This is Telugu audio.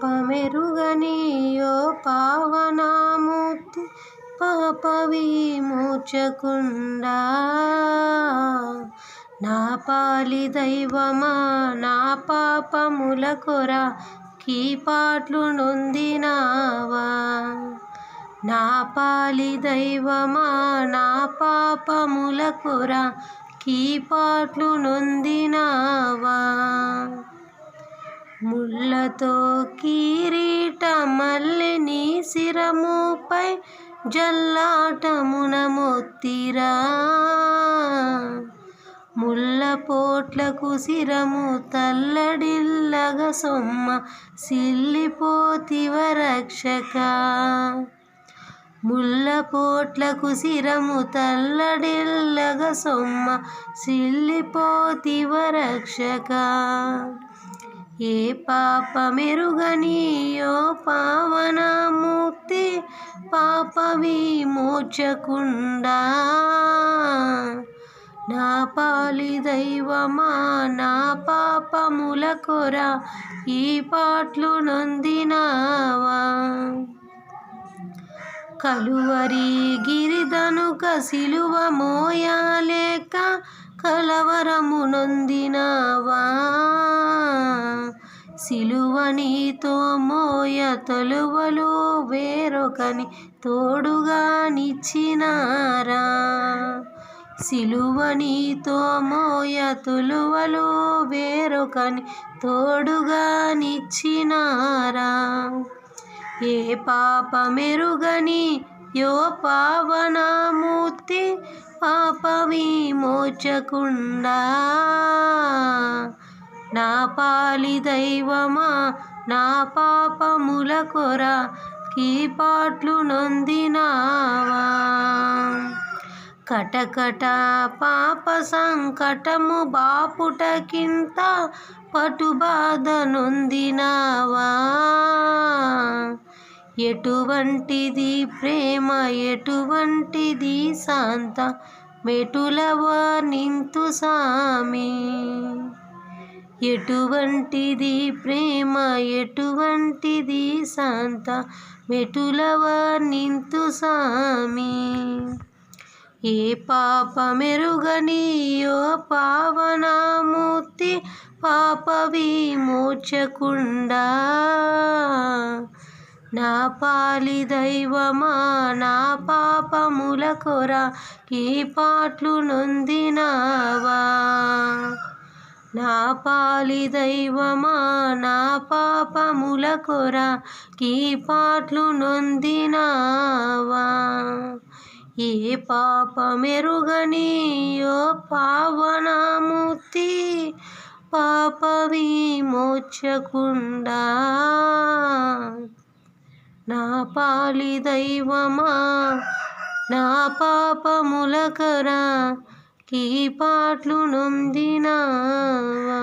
పాపమెరుగని ఓ పావనమూర్తి పాప విమోచకుండా నా పాలి దైవమా నా పాపముల కొరకి పాట్లు నొందినావా నా పాలి దైవమా నా పాపముల కొరకి పాట్లు నొందినావా ముళ్ళతో కిరీటమల్లె నీ శిరముపై జల్లాటమున మొత్తిరా ముళ్ళ పోట్లకు శిరము తల్లడిల్లగ సొమ్మ సిల్లిపోతివ రక్షక ముళ్ళ పోట్లకు శిరము తల్లడిల్లగ సొమ్మ సిల్లిపోతివ రక్షక ఏ పాపమెరుగని ఓ పావనమూర్తి పాప విమోచకుండా నా పాలి దైవమా నా పాపముల కొరకి పాట్లు నొందినావా కలువరి గిరిదనుక సిలువ మోయలేక కలవరము నొందినావా సిలువ నీతో మోయ తొలువలు వేరొకని తోడుగా నిచ్చినారా సిలువ నీతో మోయ తొలువలు వేరొకని తోడుగా నిచ్చినారా ఏ పాపమెరుగని యో పావనమూర్తి పాప విమోచకుండా నా పాలి దైవమా నా పాపముల కొరకి పాట్లు నొందినావా కటకట పాప సంకటము బాపుటకింత పటుబాధ నొందినావా ఎటువంటిది ప్రేమ ఎటువంటిది శాంత మెటులవ నింతు సామి ఎటువంటిది ప్రేమ ఎటువంటిది శాంత మెటులవ నింతు సామి ఏ పాపమెరుగని ఓ పావనమూర్తి పాప విమోచకుండా నా పాలి దైవమా నా పాపముల కొరకి పాట్లు నొందినావా నా పాలి దైవమా నా పాపముల కొరకి పాట్లు నొందినావా ఏ పాపమెరుగని ఓ పావనమూర్తి పాప విమోచకుండా నా పాలి దైవమా నా పాపముల కొరకి పాట్లు నొందినావా